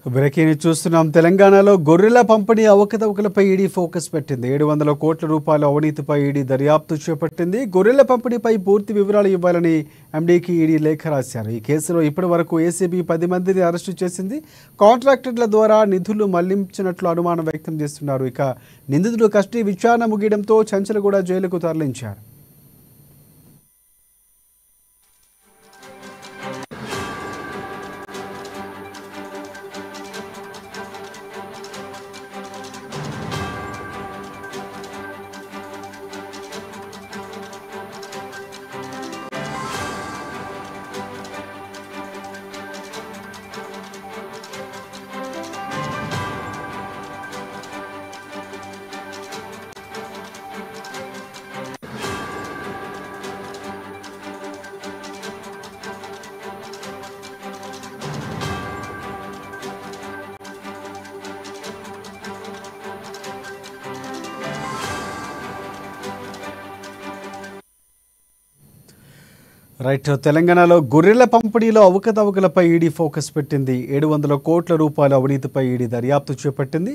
Breaking news చూస్తున్నాం. తెలంగాణలో గొర్రెల పంపిణీ అవకతవకలపై ఈడీ ఫోకస్ పెట్టింది. 700 కోట్ల రూపాయల అవినీతిపై ఈడీ దర్యాప్తు చేపట్టింది. గొర్రెల పంపిణీపై పూర్తి వివరాలు ఇవ్వాలని ఎండీకి ఈడీ లేఖ రాశారు. ఈ కేసులో ఇప్పటి వరకు ఏసీబీ 10 మందిని అరెస్టు చేసింది. కాంట్రాక్టర్ల ద్వారా నిధులు మళ్లించినట్లు అనుమానం వ్యక్తం చేస్తున్నారు. ఇక నిందితులు కస్టడీ విచారణ ముగియడంతో చంచలగూడ జైలుకు తరలించారు. రైట్. తెలంగాణలో గొర్రెల పంపిణీలో అవకతవకలపై ఈడీ ఫోకస్ పెట్టింది. 700 కోట్ల రూపాయల అవినీతిపై ఈడీ దర్యాప్తు చేపట్టింది.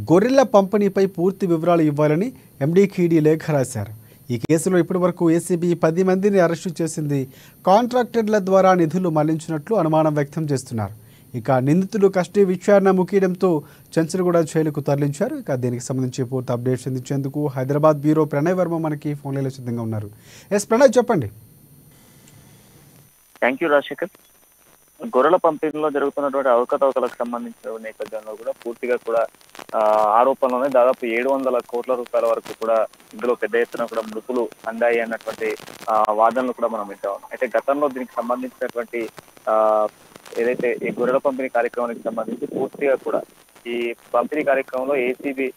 గొర్రెల పంపిణీపై పూర్తి వివరాలు ఇవ్వాలని ఎండీకి ఈడీ లేఖ రాశారు. ఈ కేసులో ఇప్పటి వరకు ఏసీబీ 10 మందిని అరెస్టు చేసింది. కాంట్రాక్టర్ల ద్వారా నిధులు మళ్లించినట్లు అనుమానం వ్యక్తం చేస్తున్నారు. ఇక నిందితులు కస్టడీ విచారణ ముగియడంతో చంచలగూడ జైలుకు తరలించారు. ఇక దీనికి సంబంధించి పూర్తి అప్డేట్స్ అందించేందుకు హైదరాబాద్ బ్యూరో ప్రణయ్ వర్మ మనకి ఫోన్లో సిద్ధంగా ఉన్నారు. ప్రణయ్, చెప్పండి. Thank you Rajasekhar. గొర్రెల పంపిణీలో జరుగుతున్నటువంటి అవకతవకలకు సంబంధించిన నేపథ్యంలో కూడా పూర్తిగా కూడా ఆరోపణలోనే దాదాపు 700 కోట్ల రూపాయల వరకు కూడా ఇందులో పెద్ద ఎత్తున కూడా మృతులు అందాయి అన్నటువంటి వాదనలు కూడా మనం వింటాం. అయితే గతంలో దీనికి సంబంధించినటువంటి ఏదైతే ఈ గొర్రెల పంపిణీ కార్యక్రమానికి సంబంధించి పూర్తిగా కూడా ఈ పంపిణీ కార్యక్రమంలో ఏసీబీ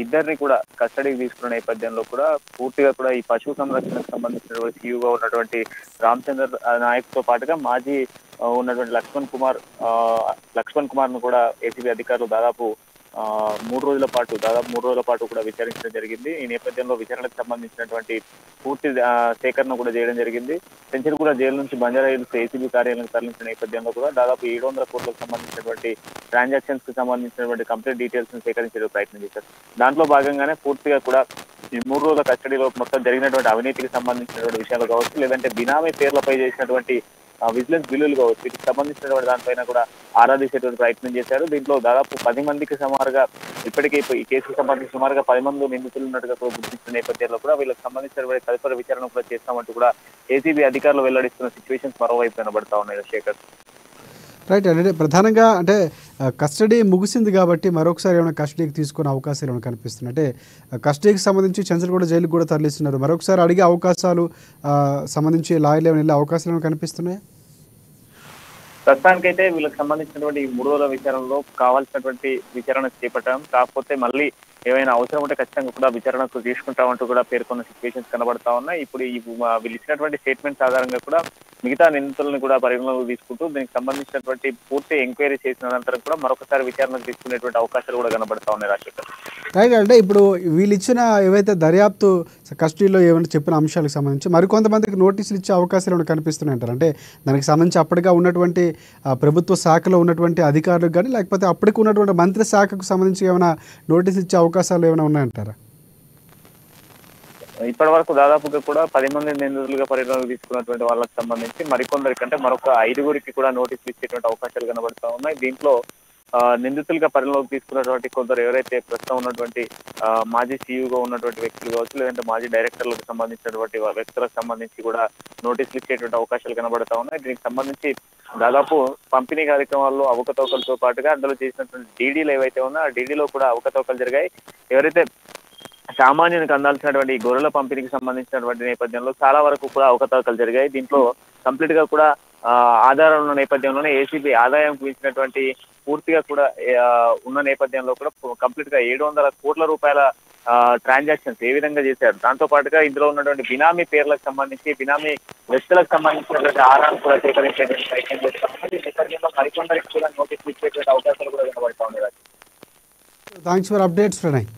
ఇద్దరిని కూడా కస్టడీకి తీసుకున్న నేపథ్యంలో కూడా పూర్తిగా కూడా ఈ పశువు సంరక్షణకు సంబంధించినటువంటి సీఈఓగా ఉన్నటువంటి రామచంద్ర నాయక్ తో పాటుగా మాజీ ఉన్నటువంటి లక్ష్మణ్ కుమార్ ను కూడా ఏసీబీ అధికారులు దాదాపు 3 రోజుల పాటు కూడా విచారించడం జరిగింది. ఈ నేపథ్యంలో విచారణకు సంబంధించినటువంటి పూర్తి సేకరణ కూడా చేయడం జరిగింది. చంచలగూడ జైలు నుంచి బంజారాహిల్స్ ఏసీబీ కార్యాలయం తరలించిన నేపథ్యంలో కూడా దాదాపు 700 కోట్లకు సంబంధించినటువంటి ట్రాన్సాక్షన్స్ కి సంబంధించినటువంటి కంప్లీట్ డీటెయిల్స్ ను సేకరించే ప్రయత్నం చేశారు. దాంట్లో భాగంగానే పూర్తిగా కూడా ఈ 3 రోజుల కస్టడీలో మొత్తం జరిగినటువంటి అవినీతికి సంబంధించినటువంటి విషయాలు కావచ్చు, లేదంటే బినామీ పేర్లపై చేసినటువంటి విజిలెన్స్ బిల్లులు కావచ్చు, వీటికి సంబంధించినటువంటి దానిపైన కూడా ఆరాధించేటువంటి ప్రయత్నం చేశారు. దీంట్లో దాదాపు 10 మందికి సుమారుగా ఇప్పటికే ఈ కేసుకు సంబంధించి సుమారుగా 10 మంది నిందితులు ఉన్నట్టుగా కూడా గుర్తించిన నేపథ్యంలో కూడా వీళ్ళకి సంబంధించినటువంటి తదుపరి విచారణ కూడా చేస్తామంటూ కూడా ఏసీబీ అధికారులు వెల్లడిస్తున్న సిచ్యువేషన్స్ మరోవైపు కనబడతా ఉన్నాయి శేఖర్. రైట్. అంటే ప్రధానంగా అంటే కస్టడీ ముగిసింది కాబట్టి మరొకసారి ఏమైనా కస్టడీకి తీసుకునే అవకాశాలు ఏమైనా కనిపిస్తున్నాయి? అంటే కస్టడీకి సంబంధించి చంచలగూడ జైలుకు కూడా తరలిస్తున్నారు. మరొకసారి అడిగే అవకాశాలు సంబంధించి లాయర్లు ఏమైనా వెళ్ళే అవకాశాలు ఏమైనా కనిపిస్తున్నాయి? ప్రస్తుతానికైతే వీళ్ళకి సంబంధించినటువంటి 3 రోజుల విచారణలో కావాల్సినటువంటి విచారణ చేపట్టాం. కాకపోతే మళ్ళీ ఏమైనా అవసరం ఉంటే ఖచ్చితంగా కూడా విచారణకు తీసుకుంటామంటూ కూడా పేర్కొన్న సిచ్యువేషన్స్ కనబడతా ఉన్నాయి. ఇప్పుడు వీళ్ళు ఇచ్చినటువంటి స్టేట్మెంట్స్ ఆధారంగా కూడా మిగతా నిందితులను కూడా పరిగణలోకి తీసుకుంటూ దీనికి సంబంధించినటువంటి పూర్తి ఎంక్వైరీ చేసిన అనంతరం కూడా మరొకసారి విచారణకు తీసుకునేటువంటి అవకాశాలు కూడా కనబడతా ఉన్నాయి రాజశేఖర్. రైట్. అంటే ఇప్పుడు వీళ్ళు ఇచ్చిన ఏవైతే దర్యాప్తు కస్టడీలో ఏమైనా చెప్పిన అంశాలకు సంబంధించి మరికొంతమందికి నోటీసులు ఇచ్చే అవకాశాలు ఏమైనా కనిపిస్తున్నాయి అంటారు? అంటే దానికి సంబంధించి అప్పటిగా ఉన్నటువంటి ప్రభుత్వ శాఖలో ఉన్నటువంటి అధికారులకు కానీ లేకపోతే అప్పటికి ఉన్నటువంటి మంత్రి శాఖకు సంబంధించి ఏమైనా నోటీసులు ఇచ్చే అవకాశాలు ఏమైనా ఉన్నాయంటారా? ఇప్పటి వరకు దాదాపుగా కూడా 10 మంది నిందితులుగా పరిగణలోకి తీసుకున్నటువంటి వాళ్ళకి సంబంధించి మరికొందరి కంటే మరొక 5గురికి కూడా నోటీసులు ఇచ్చేటువంటి అవకాశాలు కనబడతా ఉన్నాయి. దీంట్లో నిందితులుగా పరిగణలోకి తీసుకున్నటువంటి కొందరు ఎవరైతే ప్రస్తుతం ఉన్నటువంటి మాజీ సీఈఓగా ఉన్నటువంటి వ్యక్తులు కావచ్చు, లేదంటే మాజీ డైరెక్టర్లకు సంబంధించినటువంటి వ్యక్తులకు సంబంధించి కూడా నోటీసులు ఇచ్చేటువంటి అవకాశాలు కనబడతా ఉన్నాయి. దీనికి సంబంధించి దాదాపు పంపిణీ కార్యక్రమాల్లో అవకతవకలతో పాటుగా అందులో చేసినటువంటి డీడీలు ఏవైతే ఉన్నా ఆ డీడీలో కూడా అవకతవకలు జరిగాయి. ఎవరైతే సామాన్యునికి అందాల్సినటువంటి గొర్రెల పంపిణీకి సంబంధించినటువంటి నేపథ్యంలో చాలా వరకు కూడా అవకతవకలు జరిగాయి. దీంట్లో కంప్లీట్ గా కూడా ఆధారాలు ఉన్న నేపథ్యంలోనే ఏసీబీ ఆదాయం ఇచ్చినటువంటి పూర్తిగా కూడా ఉన్న నేపథ్యంలో కూడా కంప్లీట్ గా 700 కోట్ల రూపాయల ట్రాన్సాక్షన్స్ ఏ విధంగా చేశారు, దాంతో పాటుగా ఇందులో ఉన్నటువంటి బినామీ పేర్లకు సంబంధించి బినామీ వ్యక్తులకు సంబంధించినటువంటి ఆధారాలు కూడా సేకరించేటువంటి ప్రయత్నం చేస్తాం. ఈ నేపథ్యంలో మరికొందరికి కూడా నోటీసులు ఇచ్చేటువంటి అవకాశాలు కూడా కనబడతా ఉన్నాయి. Thanks for updates Pranay.